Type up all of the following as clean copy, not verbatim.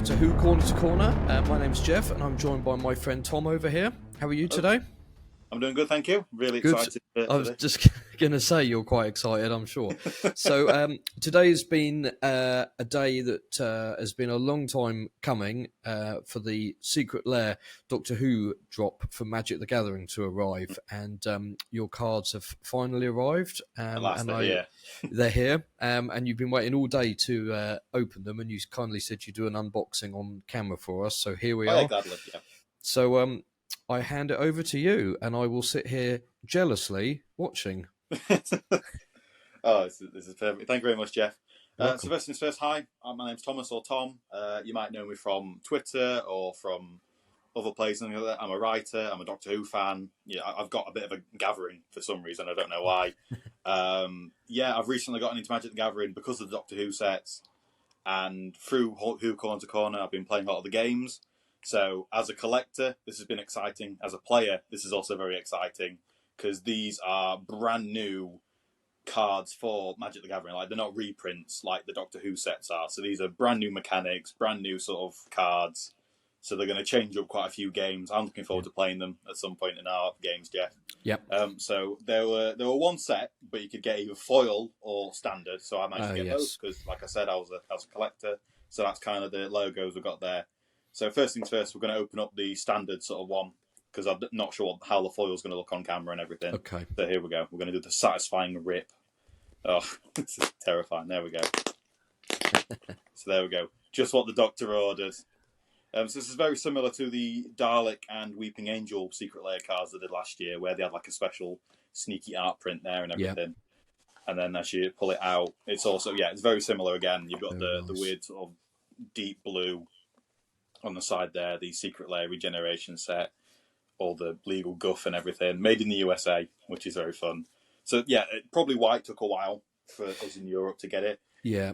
Doctor Who Corner to Corner. My name's Geoff, and I'm joined by my friend Tom over here. How are you today? I'm doing good, thank you. Really Good. excited. I was just going to say you're quite excited, I'm sure. So today's been a day that has been a long time coming for the Secret Lair Doctor Who drop for Magic the Gathering to arrive, and your cards have finally arrived. At last they're here. They're here, and you've been waiting all day to open them, and you kindly said you'd do an unboxing on camera for us, so here we are. Gladly, yeah. So I hand it over to you, and I will sit here jealously watching. This is perfect. Thank you very much, Geoff. So first things first, hi. My name's Thomas or Tom. You might know me from Twitter or from other places. I'm a writer. I'm a Doctor Who fan. Yeah, I've got a bit of a gathering for some reason. I don't know why. I've recently gotten into Magic the Gathering because of the Doctor Who sets, and through Who Corner to Corner, I've been playing a lot of the games. So as a collector, this has been exciting. As a player, this is also very exciting because these are brand new cards for Magic the Gathering. Like, they're not reprints like the Doctor Who sets are. So these are brand new mechanics, brand new sort of cards. So they're going to change up quite a few games. I'm looking forward to playing them at some point in our games, Geoff. Yep. So there were one set, but you could get either foil or standard. So I managed to get both because, like I said, I was a collector. So that's kind of the logos we got there. So first things first, we're going to open up the standard sort of one because I'm not sure how the foil's going to look on camera and everything. Okay. So here we go. We're going to do the satisfying rip. Oh, this is terrifying. There we go. So there we go. Just what the Doctor ordered. So this is very similar to the Dalek and Weeping Angel Secret Lair cards they did last year, where they had like a special sneaky art print there and everything. Yep. And then as you pull it out, it's also, it's very similar again. You've got the weird sort of deep blue on the side there, the Secret Lair Regeneration set, all the legal guff and everything, made in the USA, which is very fun. So probably why it took a while for us in Europe to get it. Yeah.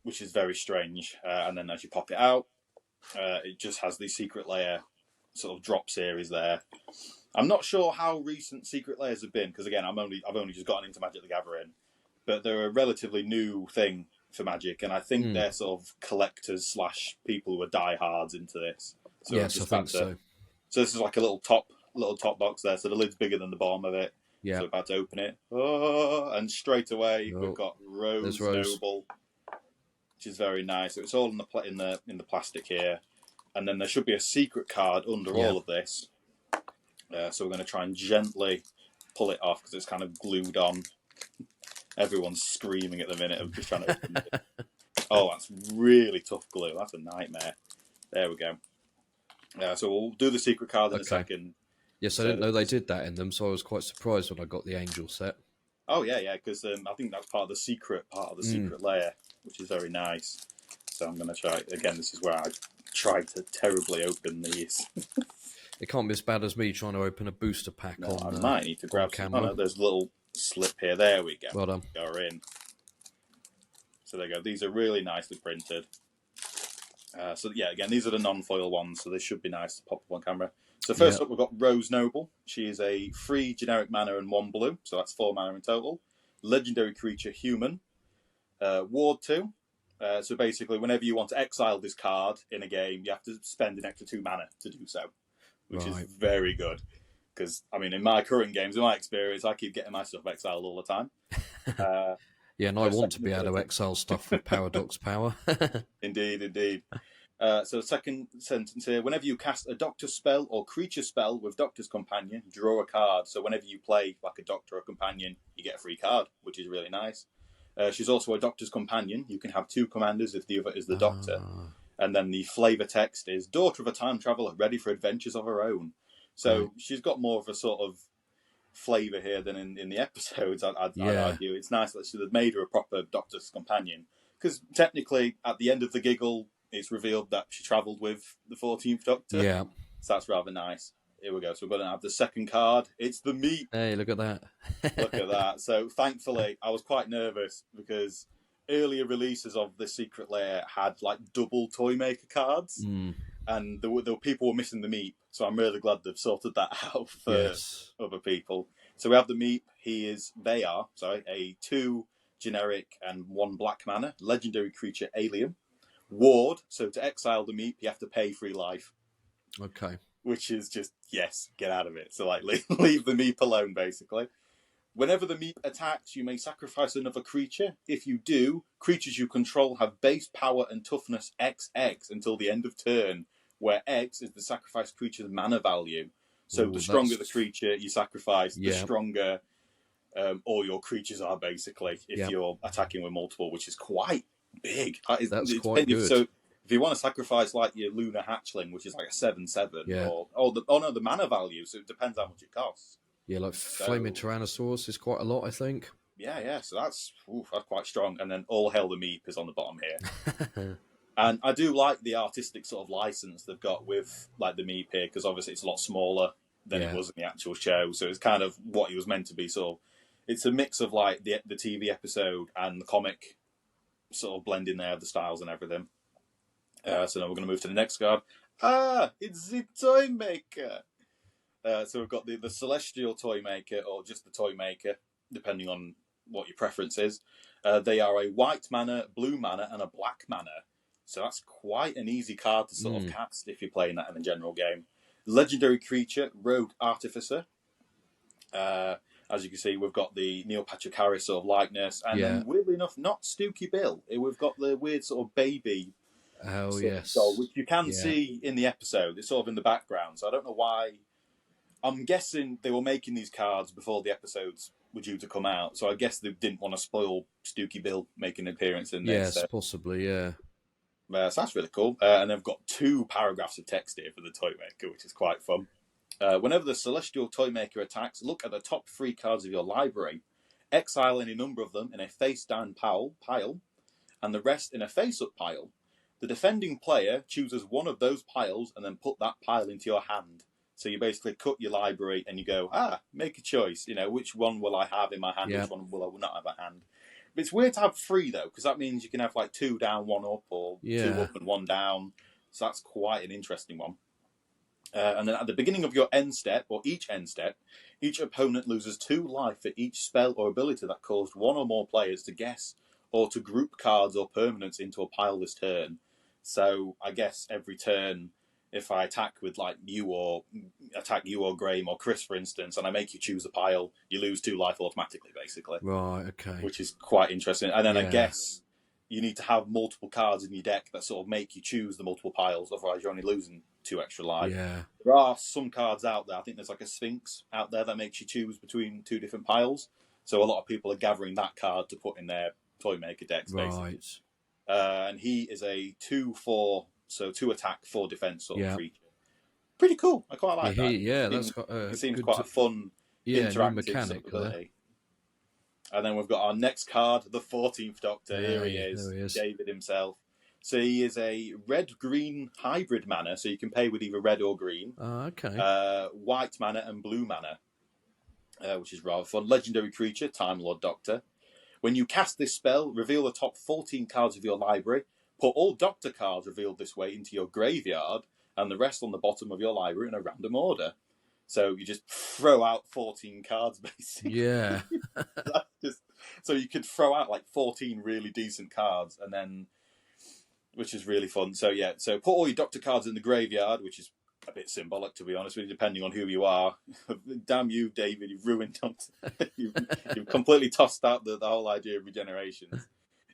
Which is very strange. And then as you pop it out, it just has the Secret Lair sort of drop series there. I'm not sure how recent Secret Lairs have been because again, I've only just gotten into Magic the Gathering, but they're a relatively new thing for Magic, and I think they're sort of collectors / people who are diehards into this. So yes, I think so. So this is like a little top box there. So the lid's bigger than the bottom of it. Yeah. So we're about to open it. Oh, and straight away we've got Rose Noble, which is very nice. So it's all in the plastic here, and then there should be a secret card under all of this. So we're going to try and gently pull it off because it's kind of glued on. Everyone's screaming at the minute of just trying to open it. Oh, that's really tough glue. That's a nightmare. There we go. So we'll do the secret card in a second. Yes, I didn't know they did that in them, so I was quite surprised when I got the Angel set. Oh, yeah, because I think that's part of the secret layer, which is very nice. So I'm going to try, again, this is where I tried to terribly open these. It can't be as bad as me trying to open a booster pack on I might need to grab camera. Oh, no, there's a little slip here. There we go. Well done. Go in. So there you go. These are really nicely printed. Again, these are the non-foil ones, so they should be nice to pop up on camera. So first up, we've got Rose Noble. She is a 3 generic mana and 1 blue, so that's 4 mana in total. Legendary creature, human. Ward 2. So basically, whenever you want to exile this card in a game, you have to spend an extra 2 mana to do so, which is very good. Because, I mean, in my current games, in my experience, I keep getting my stuff exiled all the time. And I want to be able to exile stuff with Paradox power. Indeed. So the second sentence here, whenever you cast a Doctor spell or creature spell with Doctor's Companion, draw a card. So whenever you play like a Doctor or Companion, you get a free card, which is really nice. She's also a Doctor's Companion. You can have 2 commanders if the other is the Doctor. And then the flavour text is, daughter of a time traveller, ready for adventures of her own. So she's got more of a sort of flavour here than in the episodes, I'd argue. It's nice that they've made her a proper Doctor's Companion. Because technically, at the end of the giggle, it's revealed that she travelled with the 14th Doctor. Yeah. So that's rather nice. Here we go. So we're going to have the second card. It's the meat. Hey, look at that. Look at that. So thankfully, I was quite nervous because earlier releases of the Secret Lair had like double Toymaker cards. And there were people were missing the meat. So I'm really glad they've sorted that out for other people. So we have the meat. They are a 2 generic and 1 black mana legendary creature alien Ward, so to exile the Meep, you have to pay 3 life. Okay. Which is just, yes, get out of it. So, like, leave the Meep alone, basically. Whenever the Meep attacks, you may sacrifice another creature. If you do, creatures you control have base power and toughness XX until the end of turn, where X is the sacrificed creature's mana value. So the stronger the creature you sacrifice, the stronger all your creatures are, basically, if you're attacking with multiple, which is quite big. That's quite good. So if you want to sacrifice like your Lunar Hatchling, which is like a 7/7, the mana value, so it depends how much it costs. Yeah, like Flaming Tyrannosaurus is quite a lot, I think. Yeah, so that's quite strong. And then All Hail the Meep is on the bottom here. And I do like the artistic sort of license they've got with like the Meep here, because obviously it's a lot smaller than it was in the actual show. So it's kind of what he was meant to be. So it's a mix of like the TV episode and the comic sort of blending there, the styles and everything. So now we're going to move to the next card. It's the Toy Maker. So we've got the Celestial Toy Maker, or just the Toy Maker, depending on what your preference is. They are a white mana, blue mana, and a black mana. So that's quite an easy card to sort of cast if you're playing that in the general game. Legendary creature, Rogue Artificer. As you can see, we've got the Neil Patrick Harris sort of likeness. And then, weirdly enough, not Stooky Bill. We've got the weird sort of baby doll, which you can see in the episode. It's sort of in the background. So I don't know why. I'm guessing they were making these cards before the episodes were due to come out. So I guess they didn't want to spoil Stooky Bill making an appearance in this. Yes, possibly, yeah. So that's really cool. And they've got 2 paragraphs of text here for the Toy Maker, which is quite fun. Whenever the Celestial Toy Maker attacks, look at the top 3 cards of your library, exile any number of them in a face-down pile, and the rest in a face-up pile. The defending player chooses one of those piles and then put that pile into your hand. So you basically cut your library and you go, make a choice. You know, which one will I have in my hand? Which one will I not have at hand? But it's weird to have 3, though, because that means you can have like 2 down, 1 up, or 2 up and 1 down. So that's quite an interesting one. And then at the beginning of your end step, or each end step, each opponent loses 2 life for each spell or ability that caused 1 or more players to guess or to group cards or permanents into a pile this turn. So I guess every turn, if I attack with like you or Graham or Chris, for instance, and I make you choose a pile, you lose 2 life automatically, basically. Right, okay. Which is quite interesting. And then I guess you need to have multiple cards in your deck that sort of make you choose the multiple piles, otherwise you're only losing 2 extra life. Yeah. There are some cards out there. I think there's like a Sphinx out there that makes you choose between 2 different piles. So a lot of people are gathering that card to put in their Toy Maker decks, basically. Right. And he is a 2/4, so 2 attack, 4 defense sort of creature. Pretty cool. I quite like that. Yeah, it seems quite a fun, interactive mechanic ability. And then we've got our next card, the 14th Doctor. Here he is, David himself. So he is a red-green hybrid mana, so you can pay with either red or green. Okay. White mana and blue mana, which is rather fun. Legendary creature, Time Lord Doctor. When you cast this spell, reveal the top 14 cards of your library, put all Doctor cards revealed this way into your graveyard, and the rest on the bottom of your library in a random order. So you just throw out 14 cards, basically. Yeah. So you could throw out like 14 really decent cards, and then, which is really fun. So yeah, so put all your Doctor cards in the graveyard, which is a bit symbolic, to be honest with you, depending on who you are. Damn you, David, you've ruined Doctor. You've completely tossed out the whole idea of regeneration.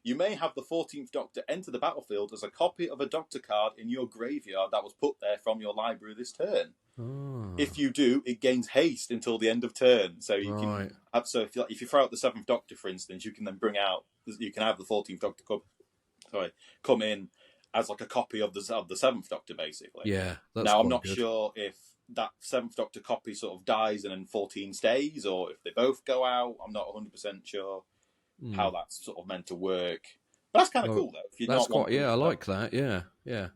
You may have the 14th Doctor enter the battlefield as a copy of a Doctor card in your graveyard that was put there from your library this turn. Oh. If you do, it gains haste until the end of turn. So you can have, so if you throw out the 7th Doctor, for instance, you can then you can have the 14th Doctor come in as like a copy of the 7th Doctor, basically. Yeah. Now I'm not sure if that 7th Doctor copy sort of dies and then 14 stays, or if they both go out. I'm not 100% sure how that's sort of meant to work. But that's kind of cool, though. If you're I like that. Yeah.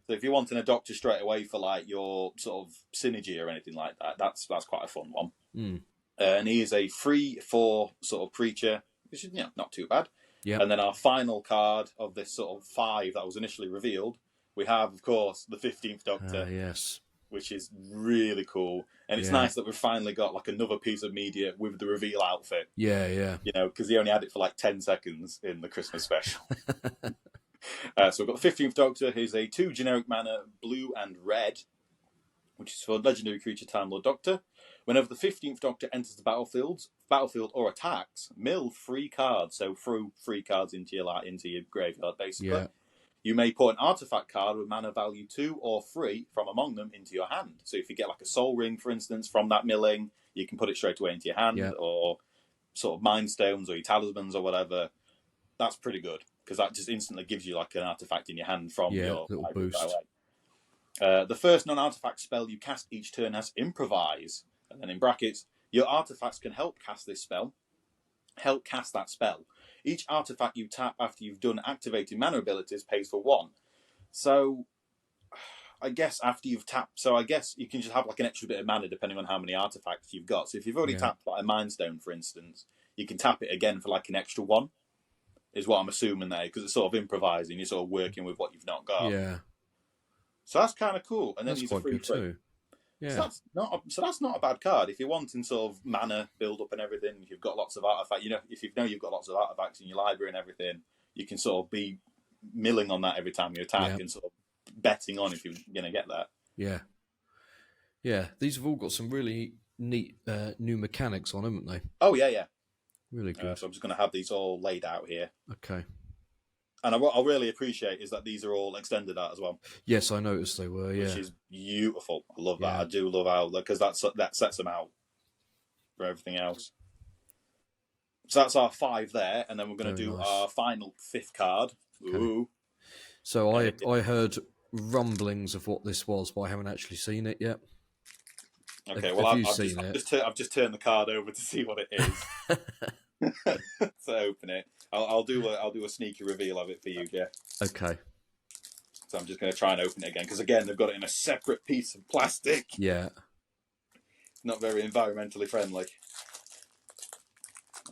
So if you're wanting a Doctor straight away for like your sort of synergy or anything like that, that's quite a fun one. And he is a 3/4 sort of creature, which is not too bad. Yeah. And then our final card of this sort of 5 that was initially revealed, we have, of course, the 15th Doctor. Yes. Which is really cool. And it's nice that we've finally got like another piece of media with the reveal outfit. Yeah. Because he only had it for like 10 seconds in the Christmas special. So we've got the 15th Doctor, who's a 2 generic mana, blue and red, which is for legendary creature Time Lord Doctor. Whenever the 15th Doctor enters the battlefield or attacks, mill 3 cards, so throw 3 cards into your graveyard, basically. Yeah. You may put an artifact card with mana value 2 or 3 from among them into your hand. So if you get like a Soul Ring, for instance, from that milling, you can put it straight away into your hand, or sort of Mind Stones or your Talismans or whatever. That's pretty good, because that just instantly gives you like an artifact in your hand from your little boost. The first non-artifact spell you cast each turn has Improvise, and then in brackets, your artifacts can help cast this spell. Help cast that spell. Each artifact you tap after you've done activating mana abilities pays for 1. So, I guess after you've tapped, I guess you can just have like an extra bit of mana depending on how many artifacts you've got. So if you've already tapped like a Mind Stone, for instance, you can tap it again for like an extra 1. Is what I'm assuming there, because it's sort of improvising. You're sort of working with what you've not got. Yeah. So that's kind of cool. And then that's he's quite a free good too. Yeah. So that's not a bad card if you're wanting sort of mana build up and everything. If you've got lots of artifacts, if you've got lots of artifacts in your library and everything, you can sort of be milling on that every time you attack and sort of betting on if you're going to get that. Yeah. Yeah. These have all got some really neat new mechanics on, haven't they? Oh yeah. Really good. So I'm just going to have these all laid out here. Okay. And what I really appreciate is that these are all extended art as well. Yes, I noticed they were, Which is beautiful. I love that. I do love how, because that sets them out for everything else. So that's our 5 there, and then we're going to do our final 5th card. Okay. Ooh. So I heard rumblings of what this was, but I haven't actually seen it yet. Okay, I've just turned the card over to see what it is. So open it. I'll do a sneaky reveal of it for you, Geoff. Okay. So I'm just going to try and open it again, because again they've got it in a separate piece of plastic. Yeah. Not very environmentally friendly.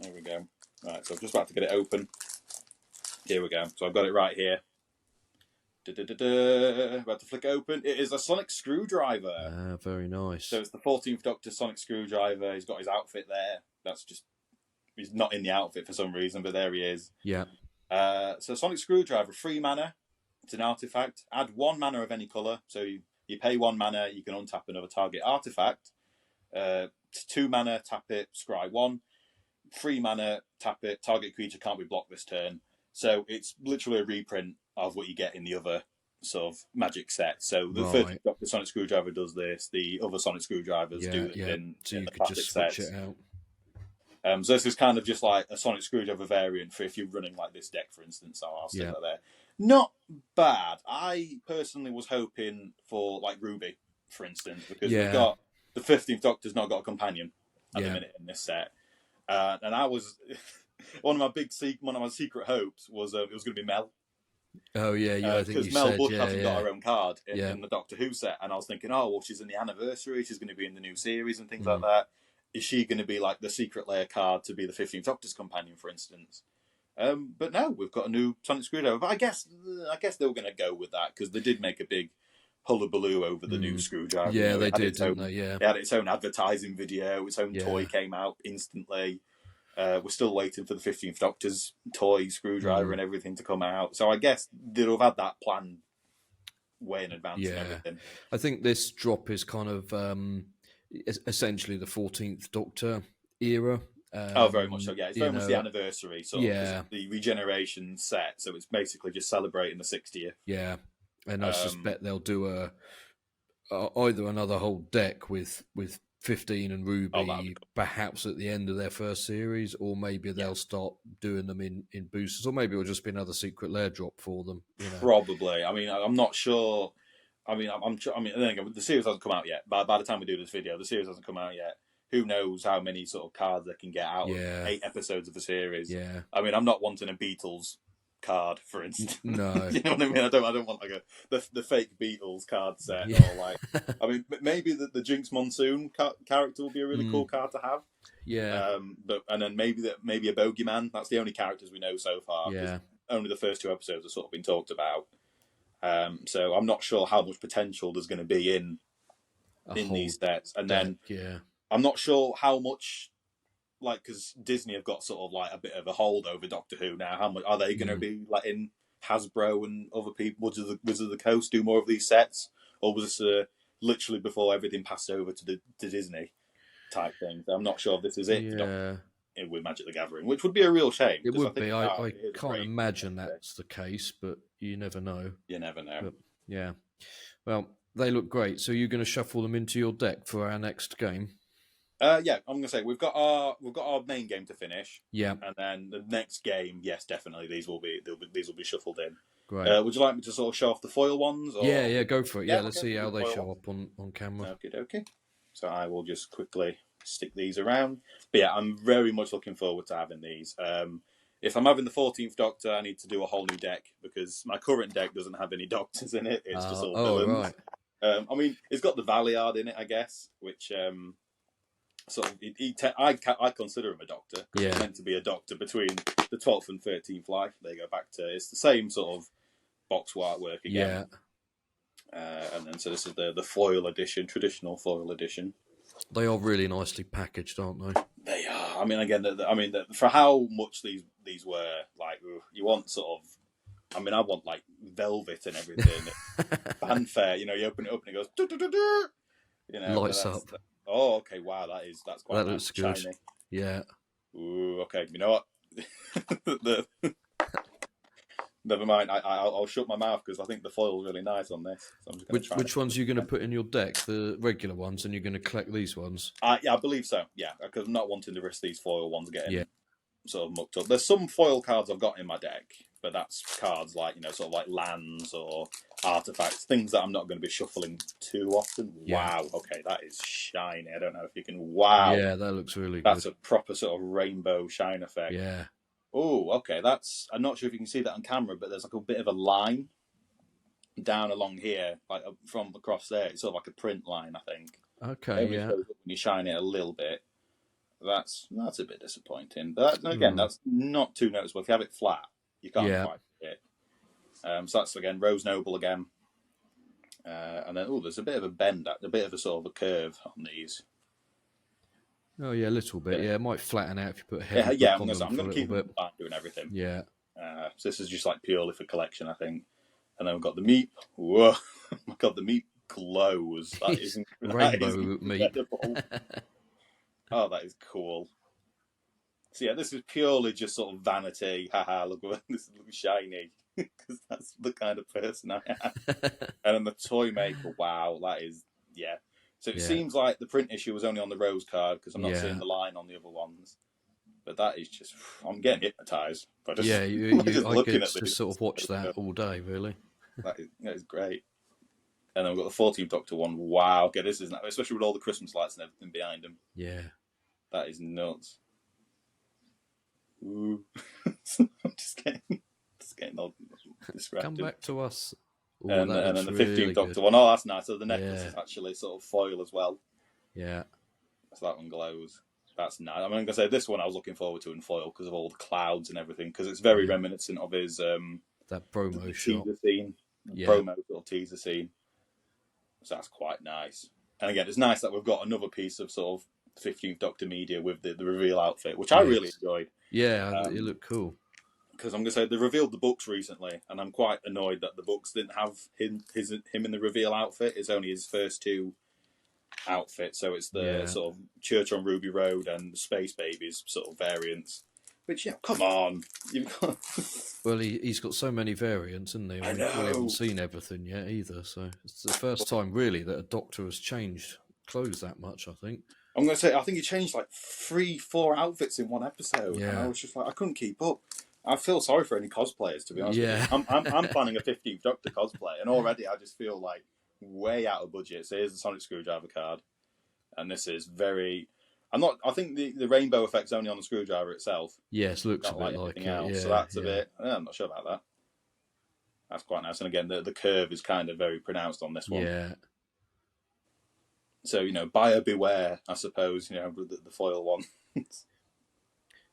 There we go. Right, so I'm just about to get it open. Here we go. So I've got it right here. About to flick it open. It is a sonic screwdriver. Ah, very nice. So it's the 14th Doctor sonic screwdriver. He's got his outfit there. That's just... He's not in the outfit for some reason, but there he is. Yeah. So Sonic Screwdriver, 3 mana. It's an artifact. Add 1 mana of any colour. So you pay 1 mana, you can untap another target artifact. 2 mana, tap it, scry 1. 3 mana, tap it, target creature can't be blocked this turn. So it's literally a reprint of what you get in the other sort of magic set. So the first Doctor Sonic Screwdriver does this. The other Sonic Screwdrivers do it in you the could classic just switch sets. it out. So this is kind of just like a Sonic Screwdriver variant for if you're running like this deck, for instance. So I'll stick that there. Not bad. I personally was hoping for like Ruby, for instance, because we've got the 15th Doctor's not got a companion at the minute in this set, and I was one of my secret hopes was it was going to be Mel. Oh yeah, I think you because Mel said Bush hasn't got her own card in the Doctor Who set, and I was thinking, oh well, she's in the anniversary, she's going to be in the new series and things like that. Is she going to be like the secret layer card to be the 15th Doctor's companion, for instance? But no, we've got a new Sonic Screwdriver. But I guess they were going to go with that, because they did make a big hullabaloo over the new screwdriver. Yeah, they did, didn't they? Yeah. It had its own advertising video, its own toy came out instantly. We're still waiting for the 15th Doctor's toy screwdriver and everything to come out. So I guess they'll have had that planned way in advance and everything. I think this drop is kind of... essentially the 14th Doctor era. Very much so, yeah. It's very much the anniversary, so the regeneration set, so it's basically just celebrating the 60th. Yeah, and I suspect they'll do either another whole deck with 15 and Ruby, perhaps at the end of their first series, or maybe they'll start doing them in boosters, or maybe it'll just be another secret lair drop for them. Probably. I mean, I'm not sure... then again, the series hasn't come out yet. By the time we do this video, the series hasn't come out yet. Who knows how many sort of cards they can get out of 8 episodes of a series? Yeah. I mean, I'm not wanting a Beatles card, for instance. No. You know what I mean? I don't want like the fake Beatles card set or like. I mean, maybe the Jinx Monsoon character will be a really cool card to have. Yeah. And then maybe a Bogeyman. That's the only characters we know so far. Yeah. Only the first 2 episodes have sort of been talked about. So I'm not sure how much potential there's going to be in these sets, and then I'm not sure how much, like, because Disney have got sort of like a bit of a hold over Doctor Who now. How much are they going to be letting Hasbro and other people, Wizards of the Coast, do more of these sets, or was this literally before everything passed over to Disney type thing? I'm not sure if this is it. Yeah. With Magic the Gathering, which would be a real shame. It would I think be. I can't imagine that's the case, but you never know. You never know. But, yeah. Well, they look great. So you're going to shuffle them into your deck for our next game? Yeah, I'm going to say we've got our main game to finish. Yeah. And then the next game, yes, definitely these will be shuffled in. Great. Would you like me to sort of show off the foil ones? Or... Yeah, go for it. Yeah, let's see how they show ones. up on camera. Okay. So I will just quickly stick these around. But yeah, I'm very much looking forward to having these. If I'm having the 14th Doctor, I need to do a whole new deck because my current deck doesn't have any Doctors in it. It's just all villains. Right. I mean, it's got the Valiard in it, I guess, which sort of I consider him a Doctor. Yeah. He's meant to be a Doctor between the 12th and 13th life. They go back to it's the same sort of box artwork again. Yeah. And then so this is the foil edition, traditional foil edition. They are really nicely packaged, aren't they? They are. I mean, again, for how much these were, like, you want sort of. I mean, I want like velvet and everything. Fanfare, you open it up and it goes. Lights up. Oh, okay. Wow, that's quite. That looks good. Shiny. Yeah. Ooh, okay. You know what? Never mind. I'll shut my mouth because I think the foil's really nice on this. So which ones are you going to put in your deck? The regular ones, and you're going to collect these ones? Yeah, I believe so. Yeah, because I'm not wanting to risk these foil ones getting sort of mucked up. There's some foil cards I've got in my deck, but that's cards like sort of like lands or artifacts, things that I'm not going to be shuffling too often. Yeah. Wow. Okay, that is shiny. I don't know if you can. Wow. Yeah, that looks really That's good. A proper sort of rainbow shine effect. Yeah. Oh, okay. I'm not sure if you can see that on camera, but there's like a bit of a line down along here, like from across there. It's sort of like a print line, I think. Okay, yeah. When you shine it a little bit, that's a bit disappointing. But again, that's not too noticeable. If you have it flat, you can't quite see it. So that's again Rose Noble again, and then there's a bit of a bend, a bit of a sort of a curve on these. Oh yeah, a little bit. Yeah, it might flatten out if you put a heavy I'm going to keep them doing everything. Yeah. So this is just like purely for collection, I think. And then we've got the meat. Whoa, oh my god, the meat glows. That is rainbow meat. Oh, that is cool. So yeah, this is purely just sort of vanity. Haha, look, this looks shiny. Because that's the kind of person I am. And then the toy maker, wow, that is, yeah. So it seems like the print issue was only on the Rose card because I'm not seeing the line on the other ones. But that is just, I'm getting hypnotised. I could just sort of watch that all day, really. That is great. And then we've got the 14th Doctor one. Wow, okay, this is, especially with all the Christmas lights and everything behind them. Yeah. That is nuts. Ooh. I'm just getting all distracted. Come back to us. Ooh, and then the 15th Doctor one. Oh, that's nice. So the necklace is actually sort of foil as well. Yeah. So that one glows. That's nice. I mean, I'm going to say this one I was looking forward to in foil because of all the clouds and everything, because it's very reminiscent of his that promo shot. Teaser scene. Promo little teaser scene. So that's quite nice. And again, it's nice that we've got another piece of sort of 15th Doctor media with the reveal outfit, which I really enjoyed. Yeah, it looked cool. Because I'm going to say they revealed the books recently, and I'm quite annoyed that the books didn't have him in the reveal outfit. It's only his first two outfits, so it's the sort of Church on Ruby Road and Space Babies sort of variants. Which, come on. Well, he's got so many variants, isn't he? I know. We haven't seen everything yet either, so it's the first time really that a Doctor has changed clothes that much, I think. I'm going to say, I think he changed like 3-4 outfits in one episode, and I was just like, I couldn't keep up. I feel sorry for any cosplayers, to be honest with you. I'm planning a 15th Doctor cosplay, and already I just feel like way out of budget. So here's the Sonic Screwdriver card, and this is very... I think the rainbow effect's only on the screwdriver itself. Yes, looks a bit like it. Yeah, so that's a bit... I'm not sure about that. That's quite nice. And again, the curve is kind of very pronounced on this one. Yeah. So, buyer beware, I suppose, the foil one.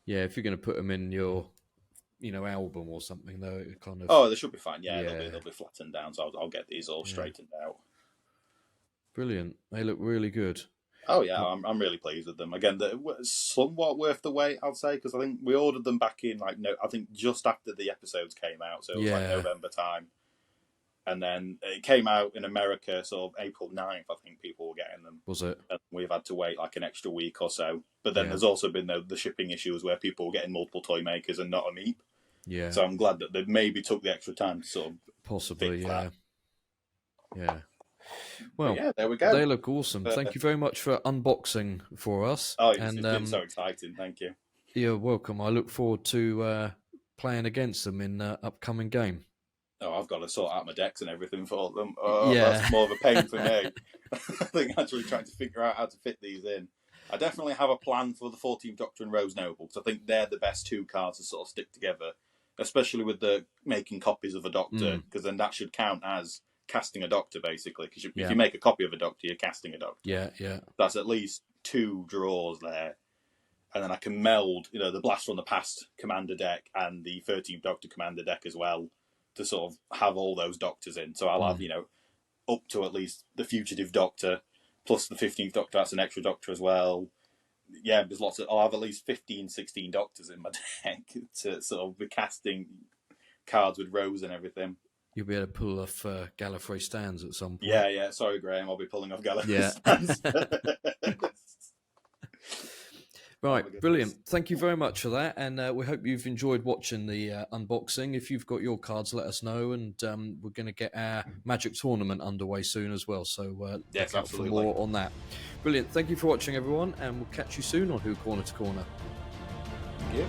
Yeah, if you're going to put them in your... album or something, though, it kind of... Oh, they should be fine. Yeah. They'll be flattened down, so I'll get these all straightened out. Brilliant. They look really good. Oh yeah, I'm really pleased with them. Again, they're somewhat worth the wait, I'd say, because I think we ordered them back in I think just after the episodes came out, so it was like November time, and then it came out in America sort of April 9th. I think people were getting them. Was it? And we've had to wait like an extra week or so. But then there's also been the shipping issues where people were getting multiple toy makers and not a Meep. Yeah. So I'm glad that they maybe took the extra time to sort of possibly, yeah. Well, yeah, there we go. They look awesome. Thank you very much for unboxing for us. Oh, it's been so exciting. Thank you. You're welcome. I look forward to playing against them in upcoming game. Oh, I've got to sort out my decks and everything for them. Oh, that's more of a pain for me. I think actually trying to figure out how to fit these in. I definitely have a plan for the 14th Doctor and Rose Noble, because I think they're the best two cards to sort of stick together, especially with the making copies of a Doctor, because then that should count as casting a Doctor, basically. Because if you make a copy of a Doctor, you're casting a Doctor. Yeah. That's at least 2 draws there. And then I can meld, the Blast from the Past Commander deck and the 13th Doctor Commander deck as well, to sort of have all those Doctors in. So I'll have, up to at least the Fugitive Doctor, plus the 15th Doctor, that's an extra Doctor as well. Yeah, there's I'll have at least 15, 16 Doctors in my deck to sort of be casting cards with Rose and everything. You'll be able to pull off Gallifrey stands at some point. Yeah. Sorry, Graham, I'll be pulling off Gallifrey stands. Right, brilliant. Thank you very much for that, and we hope you've enjoyed watching the unboxing. If you've got your cards, let us know, and we're going to get our Magic tournament underway soon as well, so yes, look out for more on that. Brilliant. Thank you for watching, everyone, and we'll catch you soon on Who Corner to Corner. Thank you.